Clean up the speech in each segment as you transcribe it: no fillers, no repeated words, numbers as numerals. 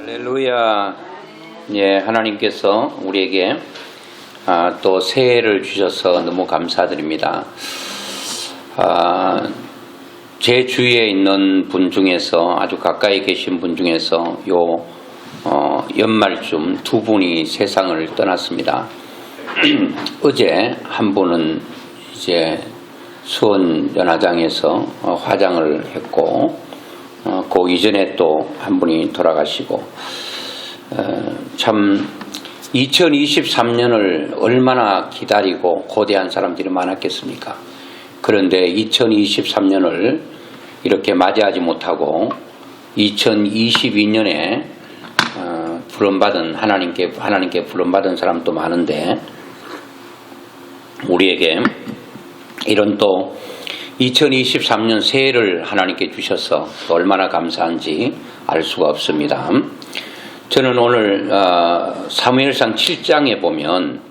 할렐루야. 예, 하나님께서 우리에게 또 새해를 주셔서 너무 감사드립니다. 제 주위에 있는 분 중에서 아주 가까이 계신 분 중에서 연말쯤 두 분이 세상을 떠났습니다. 어제 한 분은 이제 수원 연화장에서 화장을 했고, 그 이전에 또 한 분이 돌아가시고, 참 2023년을 얼마나 기다리고 고대한 사람들이 많았겠습니까? 그런데 2023년을 이렇게 맞이하지 못하고 2022년에 부름받은 하나님께 부름받은 사람도 많은데, 우리에게 이런 또 2023년 새해를 하나님께 주셔서 또 얼마나 감사한지 알 수가 없습니다. 저는 오늘 사무엘상 7장에 보면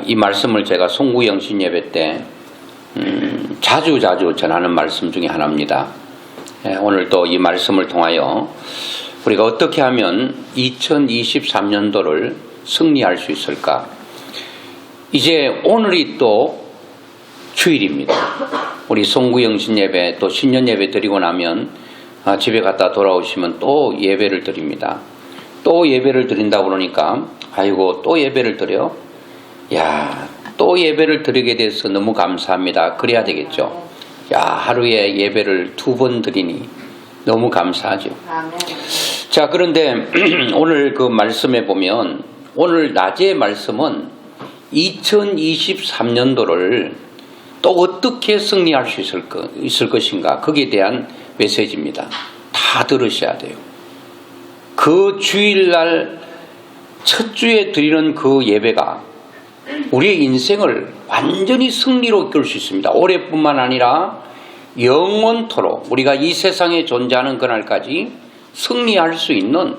이 말씀을 제가 송구영신 예배 때 자주 전하는 말씀 중에 하나입니다. 오늘 또 이 말씀을 통하여 우리가 어떻게 하면 2023년도를 승리할 수 있을까? 이제 오늘이 또 주일입니다. 우리 송구영신 예배 또 신년 예배 드리고 나면 집에 갔다 돌아오시면 또 예배를 드립니다. 또 예배를 드린다고 그러니까 아이고 또 예배를 드려? 야, 또 예배를 드리게 돼서 너무 감사합니다. 그래야 되겠죠. 야, 하루에 예배를 2번 드리니 너무 감사하죠. 자, 그런데 오늘 그 말씀에 보면 오늘 낮의 말씀은 2023년도를 또 어떻게 승리할 수 있을 것인가, 거기에 대한 메시지입니다. 다 들으셔야 돼요. 그 주일날 첫 주에 드리는 그 예배가 우리의 인생을 완전히 승리로 이끌 수 있습니다. 올해뿐만 아니라 영원토록 우리가 이 세상에 존재하는 그날까지 승리할 수 있는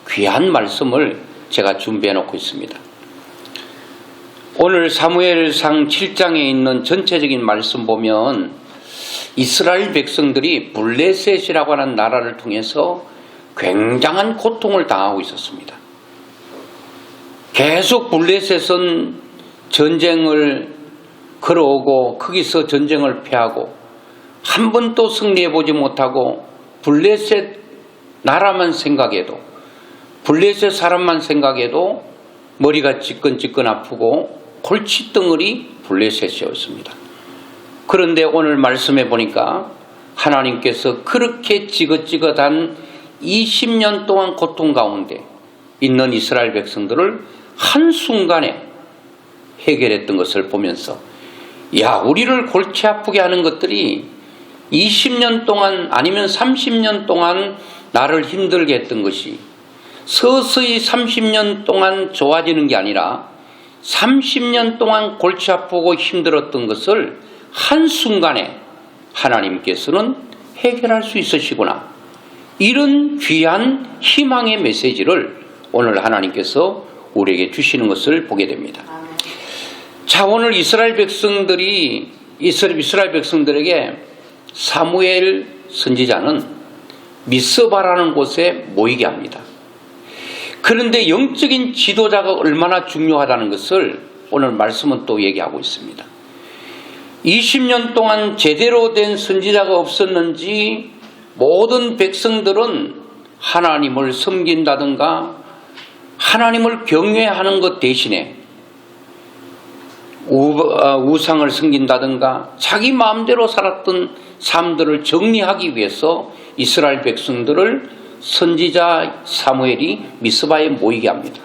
귀한 말씀을 제가 준비해 놓고 있습니다. 오늘 사무엘상 7장에 있는 전체적인 말씀 보면 이스라엘 백성들이 블레셋이라고 하는 나라를 통해서 굉장한 고통을 당하고 있었습니다. 계속 블레셋은 전쟁을 걸어오고 거기서 전쟁을 패하고 한 번도 승리해보지 못하고 블레셋 나라만 생각해도, 블레셋 사람만 생각해도 머리가 지끈지끈 아프고 골칫덩어리 블레셋이었습니다. 그런데 오늘 말씀해 보니까 하나님께서 그렇게 지긋지긋한 20년 동안 고통 가운데 있는 이스라엘 백성들을 한순간에 해결했던 것을 보면서, 야, 우리를 골치 아프게 하는 것들이 20년 동안 아니면 30년 동안 나를 힘들게 했던 것이 서서히 30년 동안 좋아지는 게 아니라 30년 동안 골치 아프고 힘들었던 것을 한순간에 하나님께서는 해결할 수 있으시구나. 이런 귀한 희망의 메시지를 오늘 하나님께서 우리에게 주시는 것을 보게 됩니다. 자, 오늘 이스라엘 백성들에게 사무엘 선지자는 미스바라는 곳에 모이게 합니다. 그런데 영적인 지도자가 얼마나 중요하다는 것을 오늘 말씀은 또 얘기하고 있습니다. 20년 동안 제대로 된 선지자가 없었는지 모든 백성들은 하나님을 섬긴다든가 하나님을 경외하는 것 대신에 우상을 섬긴다든가 자기 마음대로 살았던 삶들을 정리하기 위해서 이스라엘 백성들을 선지자 사무엘이 미스바에 모이게 합니다.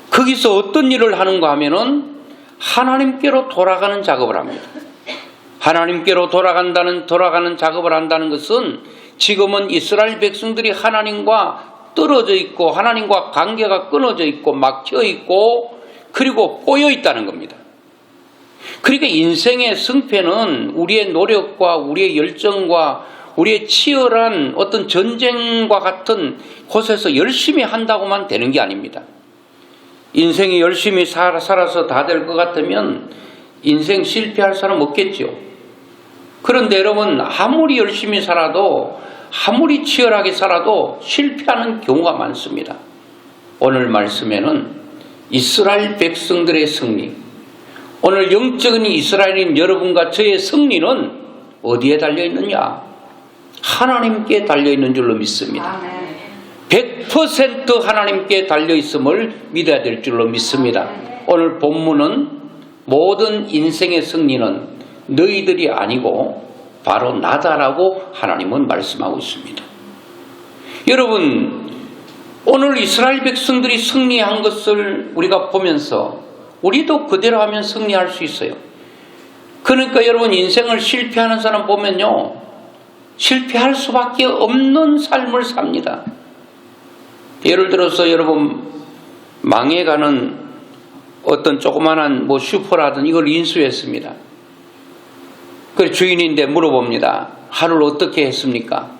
거기서 어떤 일을 하는가 하면은 하나님께로 돌아가는 작업을 합니다. 하나님께로 돌아가는 작업을 한다는 것은 지금은 이스라엘 백성들이 하나님과 떨어져 있고 하나님과 관계가 끊어져 있고 막혀 있고 그리고 꼬여 있다는 겁니다. 그러니까 인생의 승패는 우리의 노력과 우리의 열정과 우리의 치열한 어떤 전쟁과 같은 곳에서 열심히 한다고만 되는 게 아닙니다. 인생이 열심히 살아서 다 될 것 같으면 인생 실패할 사람 없겠죠. 그런데 여러분, 아무리 열심히 살아도 아무리 치열하게 살아도 실패하는 경우가 많습니다. 오늘 말씀에는 이스라엘 백성들의 승리, 오늘 영적인 이스라엘인 여러분과 저의 승리는 어디에 달려있느냐? 하나님께 달려있는 줄로 믿습니다. 100% 하나님께 달려있음을 믿어야 될 줄로 믿습니다. 오늘 본문은 모든 인생의 승리는 너희들이 아니고 바로 나다라고 하나님은 말씀하고 있습니다. 여러분, 오늘 이스라엘 백성들이 승리한 것을 우리가 보면서 우리도 그대로 하면 승리할 수 있어요. 그러니까 여러분, 인생을 실패하는 사람 보면요, 실패할 수밖에 없는 삶을 삽니다. 예를 들어서 여러분, 망해가는 어떤 조그만한 슈퍼라든 이걸 인수했습니다. 그 주인인데 물어봅니다. 하루를 어떻게 했습니까?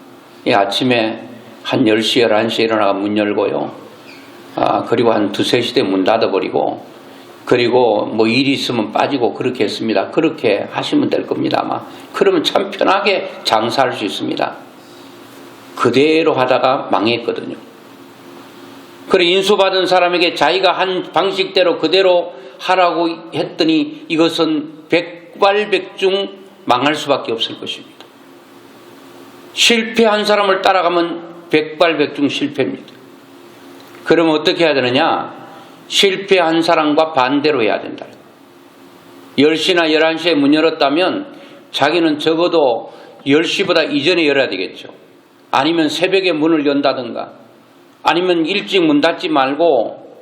아침에 한 10시, 11시에 일어나가 문 열고요. 그리고 한 2, 3시 때 문 닫아버리고, 그리고 일이 있으면 빠지고 그렇게 했습니다. 그렇게 하시면 될 겁니다, 아마. 그러면 참 편하게 장사할 수 있습니다. 그대로 하다가 망했거든요. 그래, 인수받은 사람에게 자기가 한 방식대로 그대로 하라고 했더니 이것은 백발백중 망할 수밖에 없을 것입니다. 실패한 사람을 따라가면 백발백중 실패입니다. 그러면 어떻게 해야 되느냐? 실패한 사람과 반대로 해야 된다. 10시나 11시에 문 열었다면 자기는 적어도 10시보다 이전에 열어야 되겠죠. 아니면 새벽에 문을 연다든가, 아니면 일찍 문 닫지 말고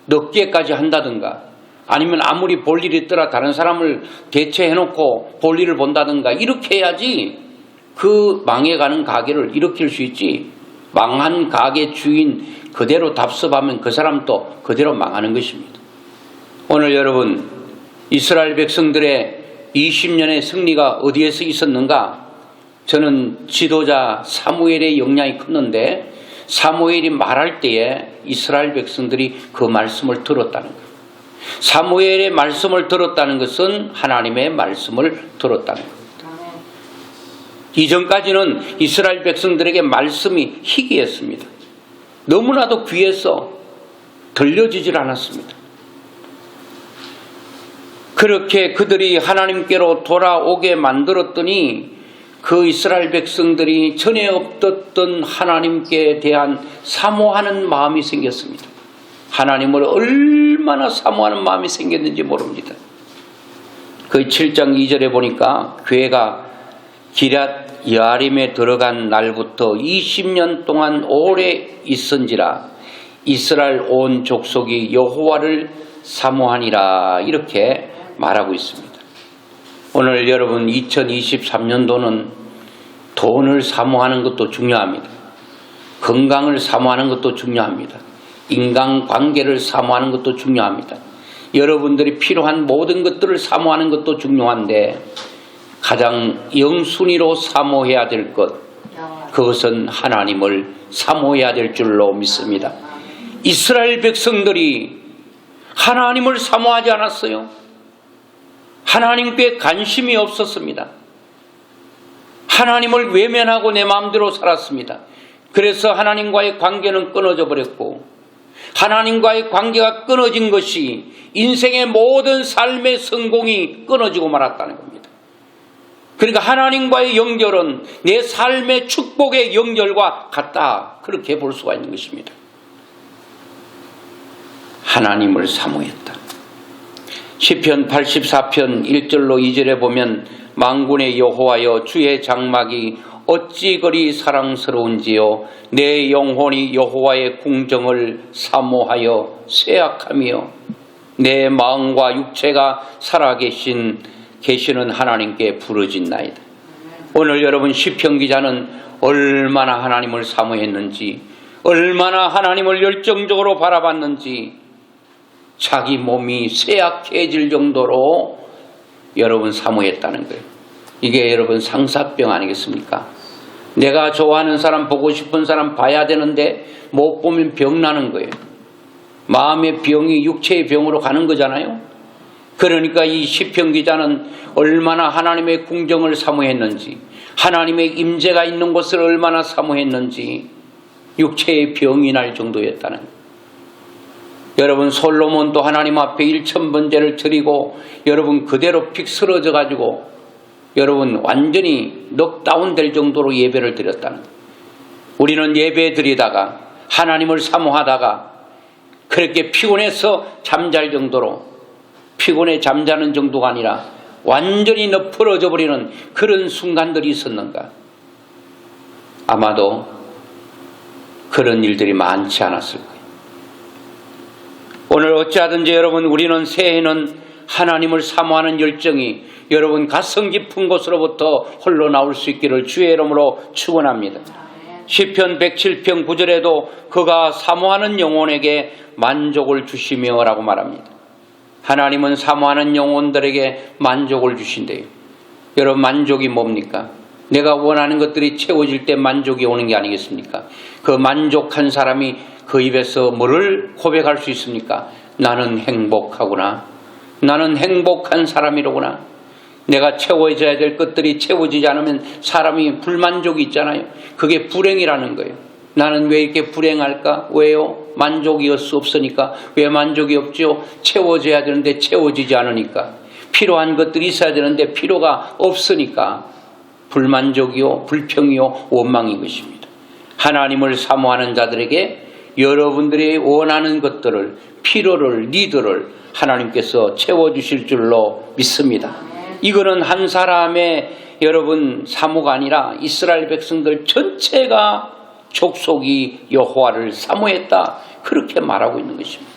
늦게까지 한다든가, 아니면 아무리 볼 일이 있더라 다른 사람을 대체해놓고 볼 일을 본다든가, 이렇게 해야지 그 망해가는 가게를 일으킬 수 있지. 망한 가게 주인 그대로 답습하면 그 사람도 그대로 망하는 것입니다. 오늘 여러분, 이스라엘 백성들의 20년의 승리가 어디에서 있었는가? 저는 지도자 사무엘의 영향이 컸는데, 사무엘이 말할 때에 이스라엘 백성들이 그 말씀을 들었다는 거예요. 사무엘의 말씀을 들었다는 것은 하나님의 말씀을 들었다는 겁니다. 이전까지는 이스라엘 백성들에게 말씀이 희귀했습니다. 너무나도 귀해서 들려지질 않았습니다. 그렇게 그들이 하나님께로 돌아오게 만들었더니 그 이스라엘 백성들이 전에 없었던 하나님께 대한 사모하는 마음이 생겼습니다. 하나님을 얼마나 사모하는 마음이 생겼는지 모릅니다. 그 7장 2절에 보니까 괴가 기럇 여아림에 들어간 날부터 20년 동안 오래 있은지라 이스라엘 온 족속이 여호와를 사모하니라, 이렇게 말하고 있습니다. 오늘 여러분, 2023년도는 돈을 사모하는 것도 중요합니다. 건강을 사모하는 것도 중요합니다. 인간관계를 사모하는 것도 중요합니다. 여러분들이 필요한 모든 것들을 사모하는 것도 중요한데, 가장 영순위로 사모해야 될 것, 그것은 하나님을 사모해야 될 줄로 믿습니다. 이스라엘 백성들이 하나님을 사모하지 않았어요. 하나님께 관심이 없었습니다. 하나님을 외면하고 내 마음대로 살았습니다. 그래서 하나님과의 관계는 끊어져 버렸고, 하나님과의 관계가 끊어진 것이 인생의 모든 삶의 성공이 끊어지고 말았다는 겁니다. 그러니까 하나님과의 연결은 내 삶의 축복의 연결과 같다, 그렇게 볼 수가 있는 것입니다. 하나님을 사모했다. 시편 84편 1절로 2절에 보면 만군의 여호와여, 주의 장막이 어찌 그리 사랑스러운지요, 내 영혼이 여호와의 궁정을 사모하여 쇠약하며 내 마음과 육체가 살아계시는 하나님께 부르짖나이다. 오늘 여러분, 시편 기자는 얼마나 하나님을 사모했는지, 얼마나 하나님을 열정적으로 바라봤는지, 자기 몸이 쇠약해질 정도로 여러분 사모했다는 거예요. 이게 여러분 상사병 아니겠습니까? 내가 좋아하는 사람, 보고 싶은 사람 봐야 되는데 못 보면 병나는 거예요. 마음의 병이 육체의 병으로 가는 거잖아요. 그러니까 이 시편 기자는 얼마나 하나님의 궁정을 사모했는지, 하나님의 임재가 있는 곳을 얼마나 사모했는지 육체의 병이 날 정도였다는 거예요. 여러분, 솔로몬도 하나님 앞에 1000번제를 드리고 여러분 그대로 픽 쓰러져 가지고 여러분 완전히 넉다운 될 정도로 예배를 드렸다는 거예요. 우리는 예배 드리다가 하나님을 사모하다가 그렇게 피곤해서 잠잘 정도로, 피곤해 잠자는 정도가 아니라 완전히 엎어져 버리는 그런 순간들이 있었는가? 아마도 그런 일들이 많지 않았을 거예요. 오늘 어찌하든지 여러분, 우리는 새해는 하나님을 사모하는 열정이 여러분 가슴 깊은 곳으로부터 홀로 나올 수 있기를 주의 이름으로 축원합니다. 시편 107편 9절에도 그가 사모하는 영혼에게 만족을 주시며 라고 말합니다. 하나님은 사모하는 영혼들에게 만족을 주신대요. 여러분, 만족이 뭡니까? 내가 원하는 것들이 채워질 때 만족이 오는 게 아니겠습니까? 그 만족한 사람이 그 입에서 뭐를 고백할 수 있습니까? 나는 행복하구나. 나는 행복한 사람이로구나. 내가 채워져야 될 것들이 채워지지 않으면 사람이 불만족이 있잖아요. 그게 불행이라는 거예요. 나는 왜 이렇게 불행할까? 왜요? 만족이 없으니까. 왜 만족이 없죠? 채워져야 되는데 채워지지 않으니까. 필요한 것들이 있어야 되는데 필요가 없으니까 불만족이요, 불평이요, 원망인 것입니다. 하나님을 사모하는 자들에게 여러분들이 원하는 것들을, 필요를, 니들을 하나님께서 채워주실 줄로 믿습니다. 이거는 한 사람의 여러분 사모가 아니라 이스라엘 백성들 전체가 족속이 여호와를 사모했다, 그렇게 말하고 있는 것입니다.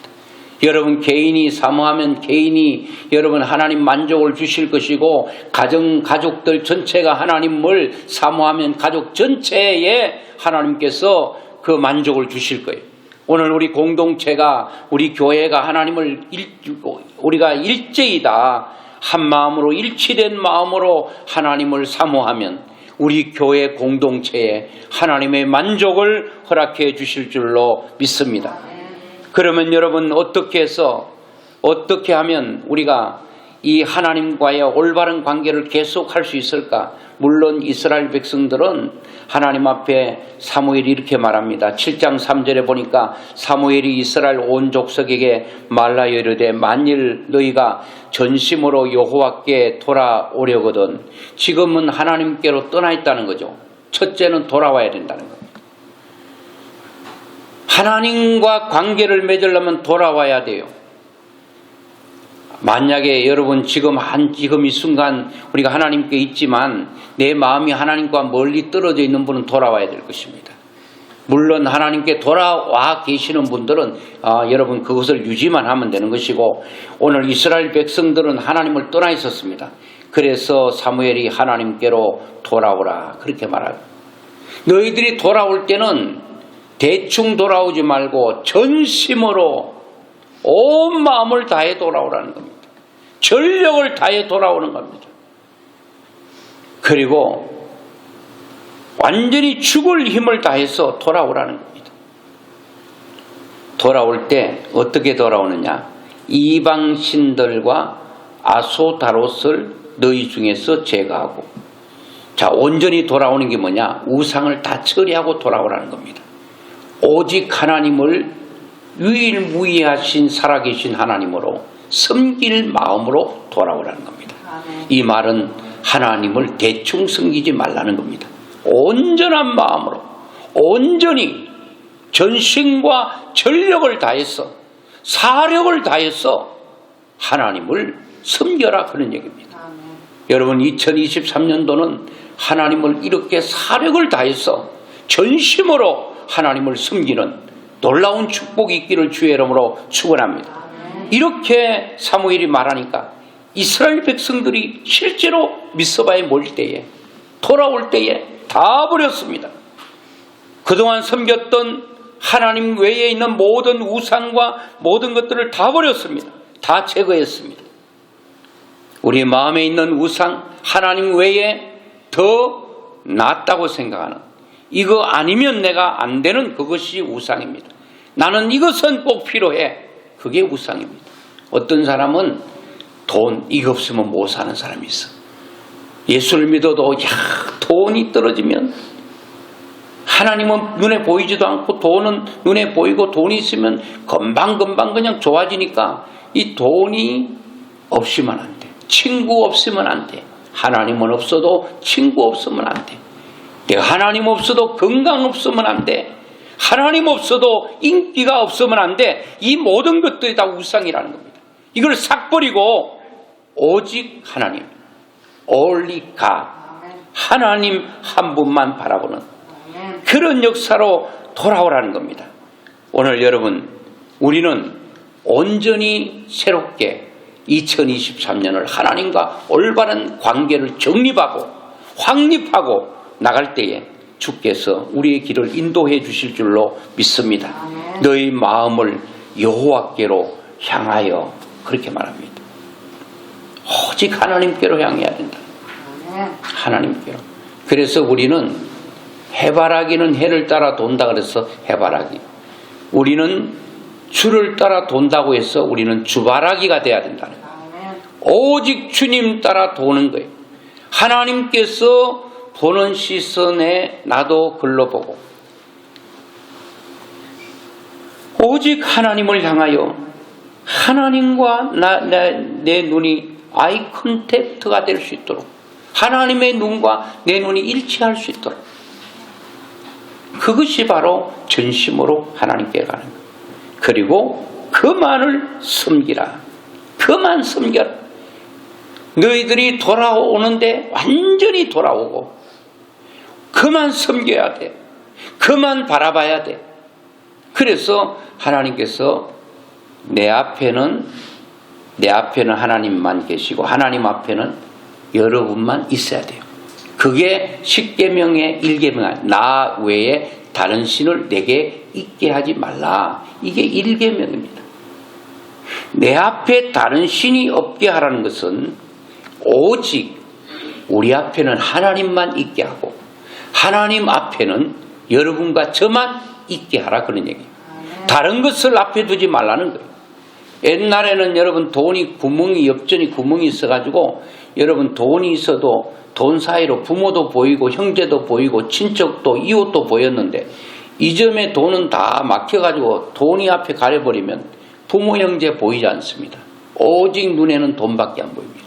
여러분, 개인이 사모하면 개인이 여러분 하나님 만족을 주실 것이고, 가족들 전체가 하나님을 사모하면 가족 전체에 하나님께서 그 만족을 주실 거예요. 오늘 우리 공동체가, 우리 교회가 하나님을 우리가 일제이다 한 마음으로, 일치된 마음으로 하나님을 사모하면 우리 교회 공동체에 하나님의 만족을 허락해 주실 줄로 믿습니다. 그러면 여러분, 어떻게 하면 우리가 이 하나님과의 올바른 관계를 계속할 수 있을까? 물론 이스라엘 백성들은 하나님 앞에 사무엘이 이렇게 말합니다. 7장 3절에 보니까 사무엘이 이스라엘 온 족속에게 말하여 이르되 만일 너희가 전심으로 여호와께 돌아오려거든. 지금은 하나님께로 떠나 있다는 거죠. 첫째는 돌아와야 된다는 겁니다. 하나님과 관계를 맺으려면 돌아와야 돼요. 만약에 여러분 지금 이 순간 우리가 하나님께 있지만 내 마음이 하나님과 멀리 떨어져 있는 분은 돌아와야 될 것입니다. 물론 하나님께 돌아와 계시는 분들은 여러분 그것을 유지만 하면 되는 것이고, 오늘 이스라엘 백성들은 하나님을 떠나 있었습니다. 그래서 사무엘이 하나님께로 돌아오라 그렇게 말합니다. 너희들이 돌아올 때는 대충 돌아오지 말고 전심으로 온 마음을 다해 돌아오라는 겁니다. 전력을 다해 돌아오는 겁니다. 그리고 완전히 죽을 힘을 다해서 돌아오라는 겁니다. 돌아올 때 어떻게 돌아오느냐? 이방신들과 아소다롯을 너희 중에서 제거하고, 자, 온전히 돌아오는 게 뭐냐? 우상을 다 처리하고 돌아오라는 겁니다. 오직 하나님을 유일무이하신 살아계신 하나님으로 섬길 마음으로 돌아오라는 겁니다. 이 말은 하나님을 대충 섬기지 말라는 겁니다. 온전한 마음으로, 온전히 전신과 전력을 다해서, 사력을 다해서 하나님을 섬겨라, 그런 얘기입니다. 여러분, 2023년도는 하나님을 이렇게 사력을 다해서 전심으로 하나님을 섬기는 놀라운 축복이 있기를 주의 이름으로 축원합니다. 이렇게 사무엘이 말하니까 이스라엘 백성들이 실제로 미스바에 모일 때에, 돌아올 때에 다 버렸습니다. 그동안 섬겼던 하나님 외에 있는 모든 우상과 모든 것들을 다 버렸습니다. 다 제거했습니다. 우리 마음에 있는 우상, 하나님 외에 더 낫다고 생각하는, 이거 아니면 내가 안 되는 그것이 우상입니다. 나는 이것은 꼭 필요해. 그게 우상입니다. 어떤 사람은 돈 이거 없으면 못 사는 사람이 있어. 예수를 믿어도 돈이 떨어지면, 하나님은 눈에 보이지도 않고 돈은 눈에 보이고 돈이 있으면 금방금방 그냥 좋아지니까 이 돈이 없으면 안 돼. 친구 없으면 안 돼. 하나님은 없어도 친구 없으면 안 돼. 내가 하나님 없어도 건강 없으면 안 돼. 하나님 없어도 인기가 없으면 안 돼. 이 모든 것들이 다 우상이라는 겁니다. 이걸 싹 버리고 오직 하나님, only God, 하나님 한 분만 바라보는 그런 역사로 돌아오라는 겁니다. 오늘 여러분, 우리는 온전히 새롭게 2023년을 하나님과 올바른 관계를 정립하고 확립하고 나갈 때에 주께서 우리의 길을 인도해 주실 줄로 믿습니다. 너희 마음을 여호와께로 향하여, 그렇게 말합니다. 오직 하나님께로 향해야 된다. 하나님께로. 그래서 우리는 해바라기는 해를 따라 돈다 그래서 해바라기, 우리는 주를 따라 돈다고 해서 우리는 주바라기가 돼야 된다는 거예요. 오직 주님 따라 도는 거예요. 하나님께서 보는 시선에 나도 글러보고 오직 하나님을 향하여 하나님과 내 눈이 아이 컨택트가 될 수 있도록, 하나님의 눈과 내 눈이 일치할 수 있도록, 그것이 바로 전심으로 하나님께 가는 거예요. 그리고 그만을 섬기라. 그만 섬겨라. 너희들이 돌아오는데 완전히 돌아오고 그만 섬겨야 돼. 그만 바라봐야 돼. 그래서 하나님께서 내 앞에는 하나님만 계시고 하나님 앞에는 여러분만 있어야 돼요. 그게 십계명의 1계명, 나 외에 다른 신을 내게 있게 하지 말라. 이게 1계명입니다. 내 앞에 다른 신이 없게 하라는 것은 오직 우리 앞에는 하나님만 있게 하고 하나님 앞에는 여러분과 저만 있게 하라, 그런 얘기예요. 다른 것을 앞에 두지 말라는 거예요. 옛날에는 여러분 돈이 엽전이 구멍이 있어가지고 여러분 돈이 있어도 돈 사이로 부모도 보이고 형제도 보이고 친척도 이웃도 보였는데 이점에 돈은 다 막혀가지고 돈이 앞에 가려버리면 부모 형제 보이지 않습니다. 오직 눈에는 돈밖에 안 보입니다.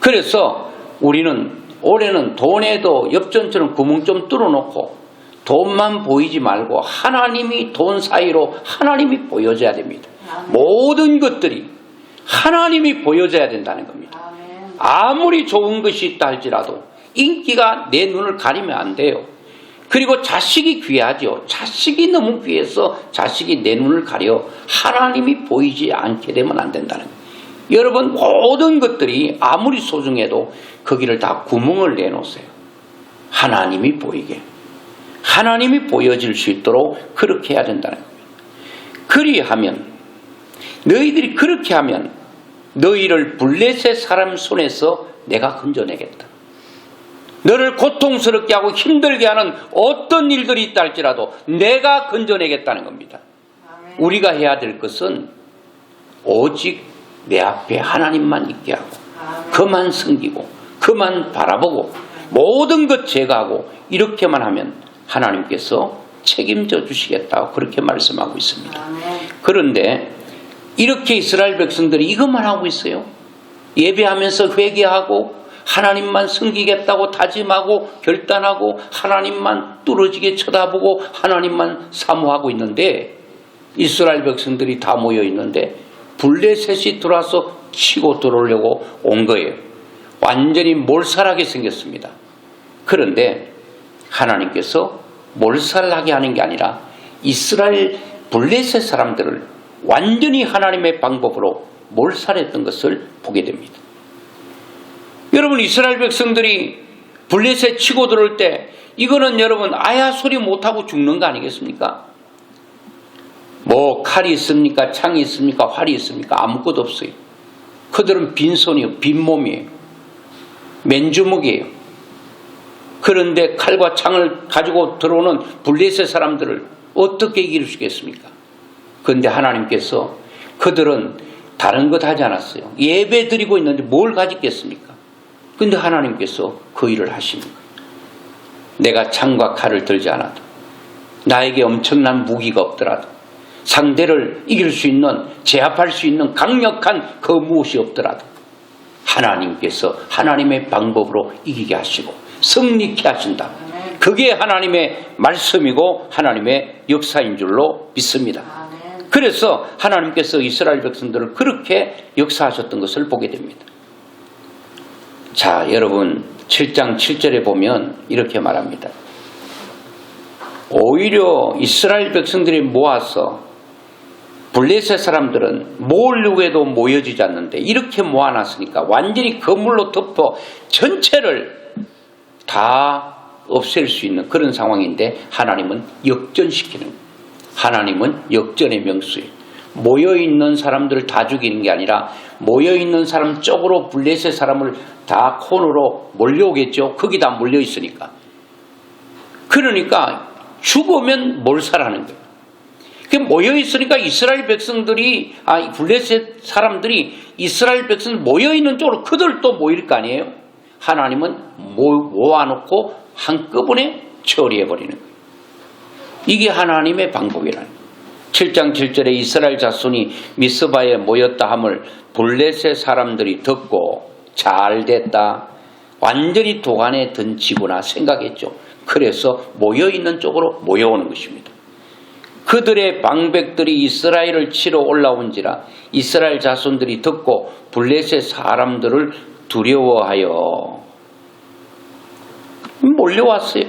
그래서 우리는 올해는 돈에도 엽전처럼 구멍 좀 뚫어놓고 돈만 보이지 말고 하나님이 돈 사이로 하나님이 보여져야 됩니다. 모든 것들이 하나님이 보여져야 된다는 겁니다. 아무리 좋은 것이 있다 할지라도 인기가 내 눈을 가리면 안 돼요. 그리고 자식이 귀하죠. 자식이 너무 귀해서 자식이 내 눈을 가려 하나님이 보이지 않게 되면 안 된다는 거예요. 여러분, 모든 것들이 아무리 소중해도 거기를 다 구멍을 내놓으세요. 하나님이 보이게, 하나님이 보여질 수 있도록 그렇게 해야 된다는 겁니다. 그리하면, 너희들이 그렇게 하면 너희를 블레셋 사람 손에서 내가 건져내겠다. 너를 고통스럽게 하고 힘들게 하는 어떤 일들이 있다 할지라도 내가 건져내겠다는 겁니다. 우리가 해야 될 것은 오직 내 앞에 하나님만 있게 하고 그만 섬기고 그만 바라보고 모든 것 제거하고 이렇게만 하면 하나님께서 책임져 주시겠다고 그렇게 말씀하고 있습니다. 그런데 이렇게 이스라엘 백성들이 이것만 하고 있어요. 예배하면서 회개하고 하나님만 섬기겠다고 다짐하고 결단하고 하나님만 뚫어지게 쳐다보고 하나님만 사모하고 있는데 이스라엘 백성들이 다 모여 있는데 블레셋이 들어와서 치고 들어오려고 온 거예요. 완전히 몰살하게 생겼습니다. 그런데 하나님께서 몰살하게 하는 게 아니라 이스라엘 블레셋 사람들을 완전히 하나님의 방법으로 몰살했던 것을 보게 됩니다. 여러분, 이스라엘 백성들이 블레셋 치고 들어올 때 이거는 여러분 아야 소리 못하고 죽는 거 아니겠습니까? 뭐 칼이 있습니까? 창이 있습니까? 활이 있습니까? 아무것도 없어요. 그들은 빈손이에요. 빈몸이에요. 맨주먹이에요. 그런데 칼과 창을 가지고 들어오는 블레셋 사람들을 어떻게 이길 수 있겠습니까? 그런데 하나님께서 그들은 다른 것 하지 않았어요. 예배 드리고 있는데 뭘 가지겠습니까? 근데 하나님께서 그 일을 하시는 거예요. 내가 창과 칼을 들지 않아도, 나에게 엄청난 무기가 없더라도, 상대를 이길 수 있는, 제압할 수 있는 강력한 그 무엇이 없더라도 하나님께서 하나님의 방법으로 이기게 하시고 승리케 하신다. 그게 하나님의 말씀이고 하나님의 역사인 줄로 믿습니다. 그래서 하나님께서 이스라엘 백성들을 그렇게 역사하셨던 것을 보게 됩니다. 자, 여러분 7장 7절에 보면 이렇게 말합니다. 오히려 이스라엘 백성들이 모아서 블레셋 사람들은 모으려고 해도 모여지지 않는데 이렇게 모아놨으니까 완전히 그물로 덮어 전체를 다 없앨 수 있는 그런 상황인데 하나님은 역전시키는 거예요. 하나님은 역전의 명수예요. 모여있는 사람들을 다 죽이는 게 아니라 모여있는 사람 쪽으로 블레셋 사람을 다 코너로 몰려오겠죠. 거기 다 몰려있으니까. 그러니까 죽으면 몰살하는 거예요. 모여있으니까 이스라엘 백성들이, 블레셋 사람들이 이스라엘 백성들 모여있는 쪽으로 그들도 모일 거 아니에요. 하나님은 모아놓고 한꺼번에 처리해버리는 거예요. 이게 하나님의 방법이라는 거예요. 7장 7절에 이스라엘 자손이 미스바에 모였다 함을 블레셋 사람들이 듣고 잘됐다, 완전히 도간에 던지구나 생각했죠. 그래서 모여있는 쪽으로 모여오는 것입니다. 그들의 방백들이 이스라엘을 치러 올라온지라 이스라엘 자손들이 듣고 블레셋 사람들을 두려워하여 몰려왔어요.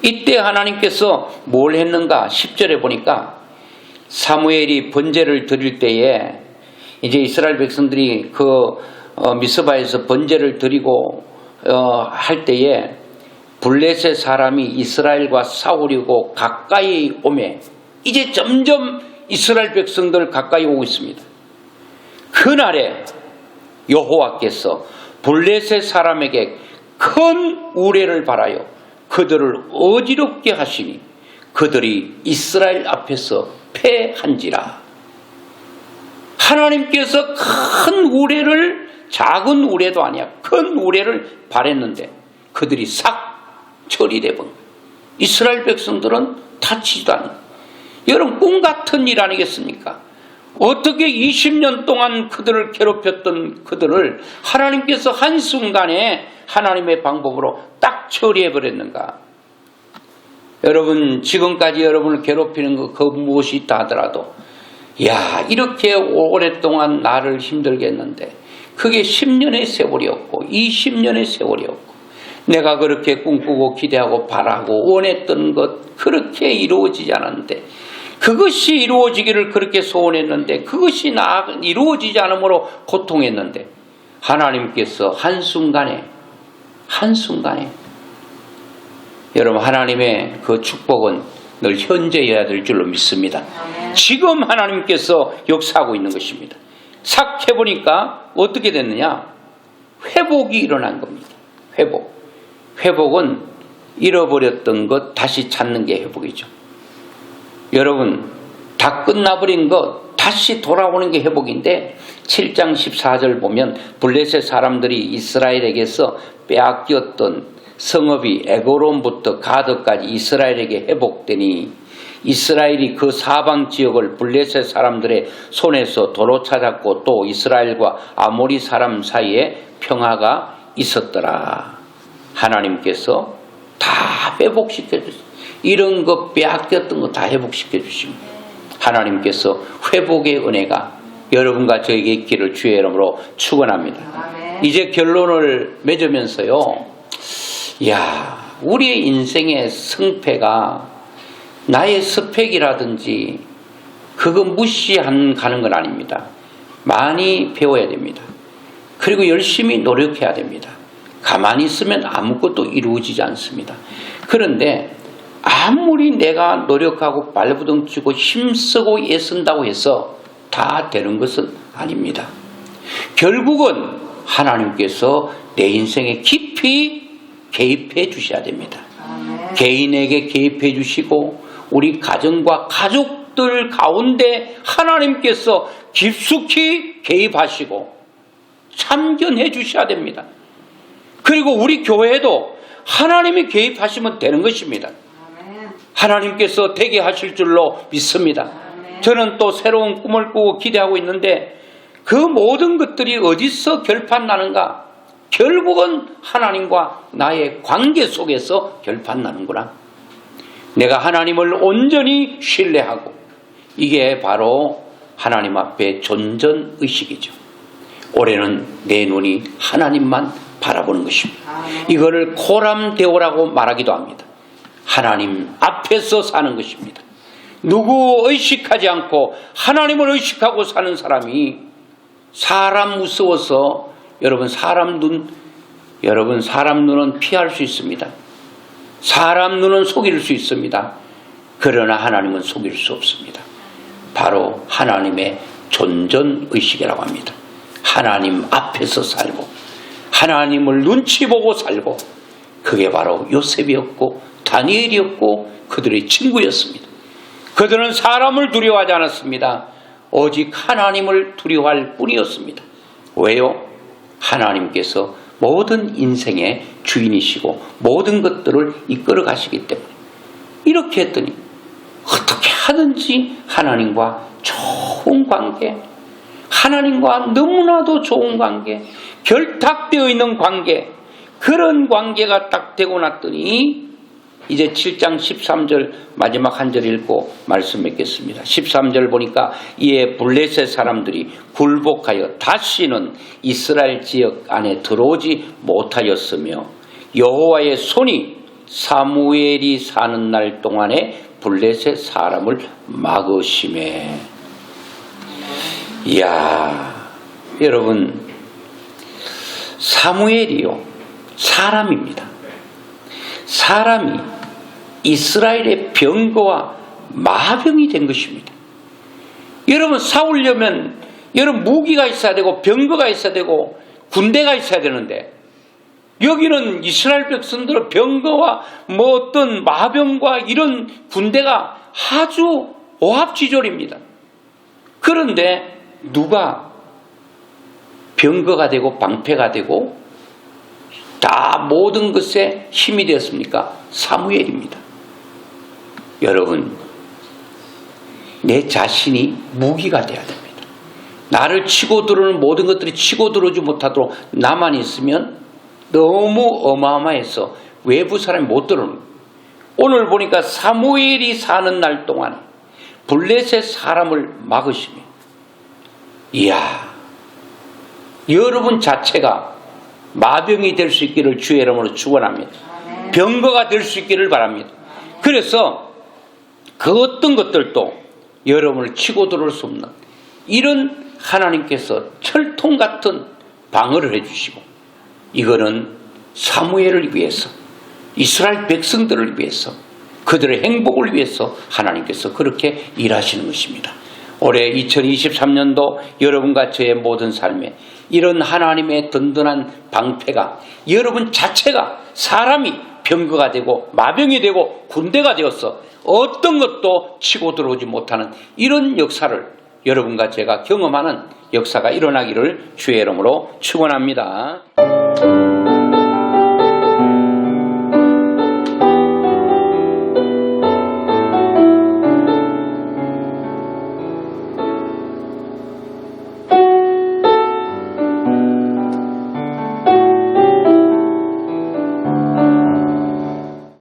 이때 하나님께서 뭘 했는가? 10절에 보니까 사무엘이 번제를 드릴 때에 이제 이스라엘 백성들이 미스바에서 번제를 드리고 할 때에 블레셋 사람이 이스라엘과 싸우려고 가까이 오매 이제 점점 이스라엘 백성들 가까이 오고 있습니다. 그날에 여호와께서 블레셋 사람에게 큰 우레를 발하여 그들을 어지럽게 하시니 그들이 이스라엘 앞에서 패한지라. 하나님께서 큰 우레를, 작은 우레도 아니야, 큰 우레를 발했는데 그들이 싹 처리돼 본 거예요. 이스라엘 백성들은 다치지도 않아요. 여러분, 꿈 같은 일 아니겠습니까? 어떻게 20년 동안 그들을 괴롭혔던 그들을 하나님께서 한순간에 하나님의 방법으로 딱 처리해버렸는가? 여러분, 지금까지 여러분을 괴롭히는 그 무엇이 있다 하더라도, 야, 이렇게 오랫동안 나를 힘들게 했는데 그게 10년의 세월이었고 20년의 세월이었고 내가 그렇게 꿈꾸고 기대하고 바라고 원했던 것 그렇게 이루어지지 않았는데, 그것이 이루어지기를 그렇게 소원했는데 그것이 이루어지지 않으므로 고통했는데 하나님께서 한순간에 여러분, 하나님의 그 축복은 늘 현재여야 될 줄로 믿습니다. 지금 하나님께서 역사하고 있는 것입니다. 싹 해보니까 어떻게 됐느냐? 회복이 일어난 겁니다. 회복은 잃어버렸던 것 다시 찾는 게 회복이죠. 여러분, 다 끝나버린 것 다시 돌아오는 게 회복인데 7장 14절 보면 블레셋 사람들이 이스라엘에게서 빼앗겼던 성읍이 에고론부터 가드까지 이스라엘에게 회복되니 이스라엘이 그 사방 지역을 블레셋 사람들의 손에서 도로 찾았고 또 이스라엘과 아모리 사람 사이에 평화가 있었더라. 하나님께서 다 회복시켜 주십니다. 이런 것 빼앗겼던 거 다 회복시켜 주십니다. 하나님께서 회복의 은혜가 여러분과 저에게 있기를 주의 이름으로 축원합니다. 이제 결론을 맺으면서요, 우리의 인생의 승패가 나의 스펙이라든지 그거 무시하는 건 아닙니다. 많이 배워야 됩니다. 그리고 열심히 노력해야 됩니다. 가만히 있으면 아무것도 이루어지지 않습니다. 그런데 아무리 내가 노력하고 발버둥치고 힘쓰고 애쓴다고 해서 다 되는 것은 아닙니다. 결국은 하나님께서 내 인생에 깊이 개입해 주셔야 됩니다. 개인에게 개입해 주시고 우리 가정과 가족 것들 가운데 하나님께서 깊숙이 개입하시고 참견해 주셔야 됩니다. 그리고 우리 교회도 하나님이 개입하시면 되는 것입니다. 하나님께서 되게 하실 줄로 믿습니다. 저는 또 새로운 꿈을 꾸고 기대하고 있는데 그 모든 것들이 어디서 결판나는가? 결국은 하나님과 나의 관계 속에서 결판나는구나. 내가 하나님을 온전히 신뢰하고, 이게 바로 하나님 앞에 존전의식이죠. 올해는 내 눈이 하나님만 바라보는 것입니다. 이거를 코람데오라고 말하기도 합니다. 하나님 앞에서 사는 것입니다. 누구 의식하지 않고 하나님을 의식하고 사는 사람이, 사람 무서워서 여러분 사람 눈은 피할 수 있습니다. 사람 눈은 속일 수 있습니다. 그러나 하나님은 속일 수 없습니다. 바로 하나님의 존전의식이라고 합니다. 하나님 앞에서 살고 하나님을 눈치 보고 살고, 그게 바로 요셉이었고 다니엘이었고 그들의 친구였습니다. 그들은 사람을 두려워하지 않았습니다. 오직 하나님을 두려워할 뿐이었습니다. 왜요? 하나님께서 모든 인생의 주인이시고 모든 것들을 이끌어 가시기 때문에. 이렇게 했더니 어떻게 하든지 하나님과 좋은 관계, 하나님과 너무나도 좋은 관계, 결탁되어 있는 관계, 그런 관계가 딱 되고 났더니 이제 7장 13절 마지막 한 절 읽고 말씀 맺겠습니다. 13절 보니까 이에 블레셋 사람들이 굴복하여 다시는 이스라엘 지역 안에 들어오지 못하였으며 여호와의 손이 사무엘이 사는 날 동안에 블레셋 사람을 막으시매. 이야, 여러분, 사무엘이요, 사람입니다. 사람이 이스라엘의 병거와 마병이 된 것입니다. 여러분, 싸우려면 여러분 무기가 있어야 되고 병거가 있어야 되고 군대가 있어야 되는데, 여기는 이스라엘 백성들의 병거와 뭐 어떤 마병과 이런 군대가 아주 오합지졸입니다. 그런데 누가 병거가 되고 방패가 되고 다 모든 것에 힘이 되었습니까? 사무엘입니다. 여러분, 내 자신이 무기가 되어야 됩니다. 나를 치고 들어오는 모든 것들이 치고 들어오지 못하도록 나만 있으면 너무 어마어마해서 외부 사람이 못 들어오는 거예요. 오늘 보니까 사무엘이 사는 날 동안에 블레셋 사람을 막으시며, 이야, 여러분 자체가 마병이 될 수 있기를 주의 이름으로 축원합니다. 병거가 될 수 있기를 바랍니다. 그래서 그 어떤 것들도 여러분을 치고 들어올 수 없는 이런 하나님께서 철통 같은 방어를 해주시고, 이거는 사무엘을 위해서, 이스라엘 백성들을 위해서, 그들의 행복을 위해서 하나님께서 그렇게 일하시는 것입니다. 올해 2023년도 여러분과 저의 모든 삶에 이런 하나님의 든든한 방패가, 여러분 자체가 사람이 병거가 되고 마병이 되고 군대가 되어서 어떤 것도 치고 들어오지 못하는 이런 역사를 여러분과 제가 경험하는 역사가 일어나기를 주의 이름으로 축원합니다.